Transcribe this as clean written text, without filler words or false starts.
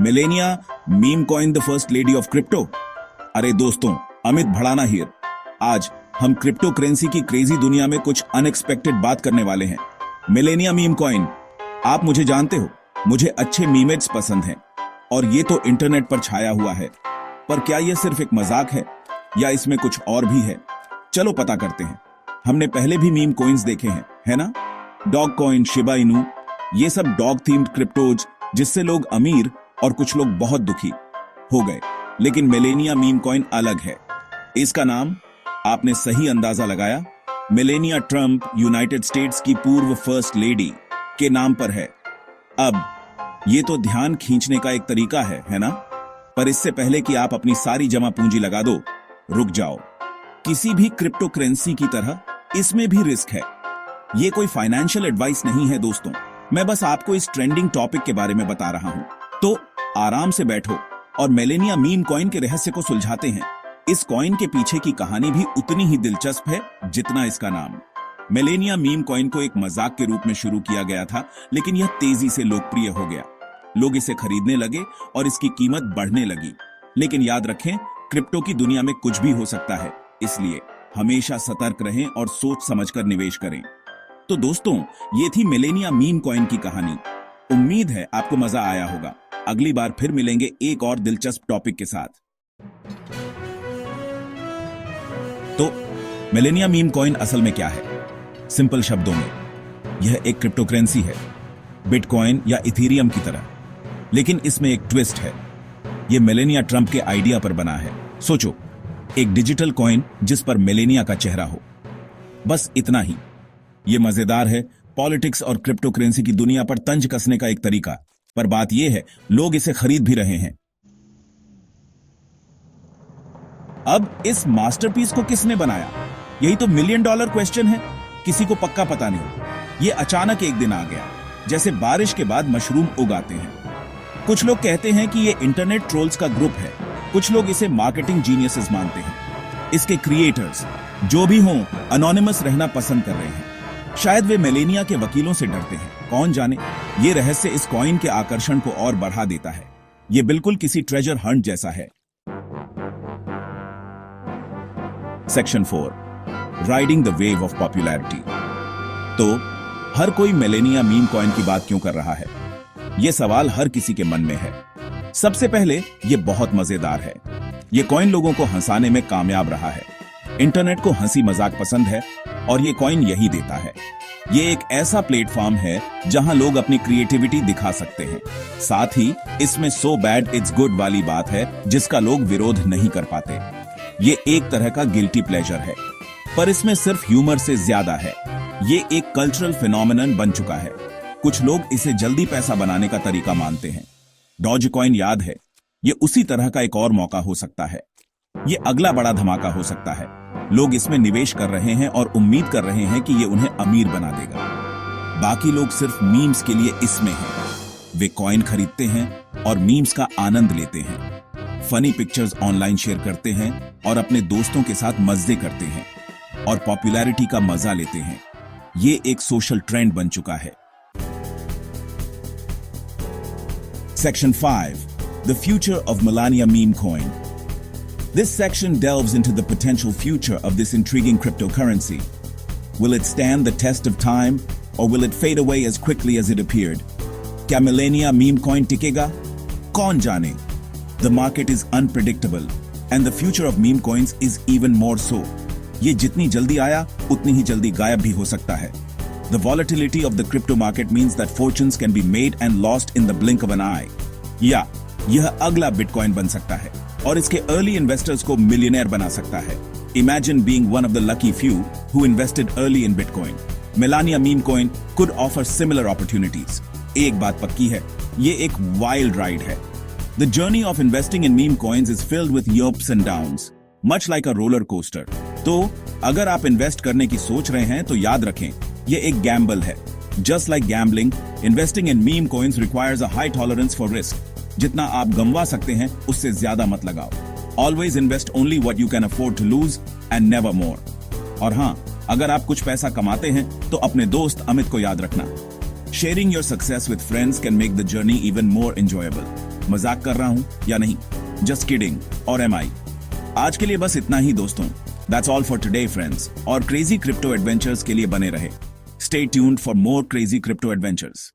Melania meme coin the first lady of crypto. अरे दोस्तों, Amit Bhadana here. आज हम क्रिप्टो करेंसी की क्रेजी दुनिया में कुछ अनएक्सपेक्टेड बात करने वाले हैं। Melania meme coin. आप मुझे जानते हो, मुझे अच्छे मीमेज पसंद हैं और ये तो इंटरनेट पर छाया हुआ है। पर क्या यह सिर्फ एक मजाक है या इसमें कुछ और भी है? चलो पता करते हैं। हमने पहले भी मीम कॉइन्स देखे हैं, है ना? डॉग कॉइन, शिबा इनू, ये सब डॉग थीम्ड क्रिप्टोज जिससे लोग अमीर और कुछ लोग बहुत दुखी हो गए। लेकिन मेलेनिया मीम कॉइन अलग है। इसका नाम आपने सही अंदाजा लगाया, मेलेनिया ट्रंप, यूनाइटेड स्टेट्स की पूर्व फर्स्ट लेडी के नाम पर है। अब ये तो ध्यान खींचने का एक तरीका है ना? पर इससे पहले कि आप अपनी सारी जमा पूंजी लगा दो, रुक जाओ। किसी भी क्रिप्टो करेंसी की तरह इसमें भी रिस्क है। ये कोई फाइनेंशियल एडवाइस नहीं है दोस्तों, मैं बस आपको इस ट्रेंडिंग टॉपिक के बारे में बता रहा हूं। तो आराम से बैठो और मेलेनिया मीम कॉइन के रहस्य को सुलझाते हैं। इस कॉइन के पीछे की कहानी भी उतनी ही दिलचस्प है जितना इसका नाम। मेलेनिया मीम कॉइन को एक मजाक के रूप में शुरू किया गया था, लेकिन यह तेजी से लोकप्रिय हो गया। लोग इसे खरीदने लगे और इसकी कीमत बढ़ने लगी। लेकिन याद रखें, क्रिप्टो की दुनिया में कुछ भी हो सकता है, इसलिए हमेशा सतर्क रहें और सोच समझकर निवेश करें। तो दोस्तों, ये थी मेलेनिया मीम कॉइन की कहानी। उम्मीद है आपको मजा आया होगा। अगली बार फिर मिलेंगे एक और दिलचस्प टॉपिक के साथ। तो मेलेनिया मीम कॉइन असल में क्या है? सिंपल शब्दों में, यह एक क्रिप्टो करेंसी है, बिटकॉइन या इथेरियम की तरह। लेकिन इसमें एक ट्विस्ट है। यह मेलेनिया ट्रंप के आइडिया पर बना है। सोचो, एक डिजिटल कॉइन जिस पर मेलेनिया का चेहरा हो। बस इतना ही। यह मजेदार है, पॉलिटिक्स और क्रिप्टो करेंसी की दुनिया पर तंज कसने का एक तरीका। पर बात यह है, लोग इसे खरीद भी रहे हैं। अब इस मास्टरपीस को किसने बनाया? यही तो $1 मिलियन क्वेश्चन है। किसी को पक्का पता नहीं। यह अचानक एक दिन आ गया, जैसे बारिश के बाद मशरूम उगाते हैं। कुछ लोग कहते हैं कि यह इंटरनेट ट्रोल्स का ग्रुप है, कुछ लोग इसे मार्केटिंग जीनियसेस मानते हैं। इसके क्रिएटर्स जो भी हों, अनोनिमस रहना पसंद कर रहे हैं। शायद वे मेलेनिया के वकीलों से डरते हैं, कौन जाने। ये रहस्य इस कॉइन के आकर्षण को और बढ़ा देता है। ये बिल्कुल किसी ट्रेजर हंट जैसा है। Section 4, riding the wave of popularity. तो हर कोई मेलेनिया मीम कॉइन की बात क्यों कर रहा है? यह सवाल हर किसी के मन में है। सबसे पहले, यह बहुत मजेदार है। यह कॉइन लोगों को हंसाने में कामयाब रहा है। इंटरनेट को हंसी मजाक पसंद है और ये कॉइन यही देता है। ये एक ऐसा प्लेटफॉर्म है जहां लोग अपनी क्रिएटिविटी दिखा सकते हैं। साथ ही इसमें सो बैड इट्स गुड वाली बात है जिसका लोग विरोध नहीं कर पाते। ये एक तरह का गिल्टी प्लेजर है, पर इसमें सिर्फ ह्यूमर से ज्यादा है। ये एक कल्चरल फिनोमिनन बन चुका है। कुछ लोग इसे जल्दी पैसा बनाने का तरीका मानते हैं। डॉज कॉइन याद है? ये उसी तरह का एक और मौका हो सकता है। ये अगला बड़ा धमाका हो सकता है। लोग इसमें निवेश कर रहे हैं और उम्मीद कर रहे हैं कि ये उन्हें अमीर बना देगा। बाकी लोग सिर्फ मीम्स के लिए इसमें हैं। वे कॉइन खरीदते हैं और मीम्स का आनंद लेते हैं। फनी पिक्चर्स ऑनलाइन शेयर करते हैं और अपने दोस्तों के साथ मजे करते हैं और पॉपुलैरिटी का मजा लेते हैं। ये एक सोशल ट्रेंड बन चुका है। Section 5, the future of Melania meme coin. This section delves into the potential future of this intriguing cryptocurrency. Will it stand the test of time or will it fade away as quickly as it appeared? क्या Melania meme coin टिकेगा? कौन जाने? The market is unpredictable and the future of meme coins is even more so. ये जितनी जल्दी आया, उतनी ही जल्दी गायब भी हो सकता है। The volatility of the crypto market means that fortunes can be made and lost in the blink of an eye. या यह अगला बिटकॉइन बन सकता है और इसके अर्ली इन्वेस्टर्स को मिलियनेयर बना सकता है। Imagine being one of the lucky few who invested early in Bitcoin. Melania meme coin could offer similar opportunities. एक बात पक्की है, ये एक wild ride है। The journey of investing in meme coins is filled with ups and downs, much like a roller coaster. तो अगर आप इन्वेस्ट करने की सोच रहे हैं तो याद रखें, ये एक गैम्बल है। Just like gambling, investing in meme coins requires a high tolerance for risk. जितना आप गंवा सकते हैं, उससे ज्यादा मत लगाओ। Always invest only what you can afford to lose and never more. और हाँ, अगर आप कुछ पैसा कमाते हैं, तो अपने दोस्त अमित को याद रखना। Sharing your success with friends can make the journey even more enjoyable. मजाक कर रहा हूं या नहीं, जस्ट किडिंग और एम आई। आज के लिए बस इतना ही दोस्तों। That's all for today friends, और क्रेजी क्रिप्टो एडवेंचर्स के लिए बने रहे। Stay tuned for more crazy crypto adventures.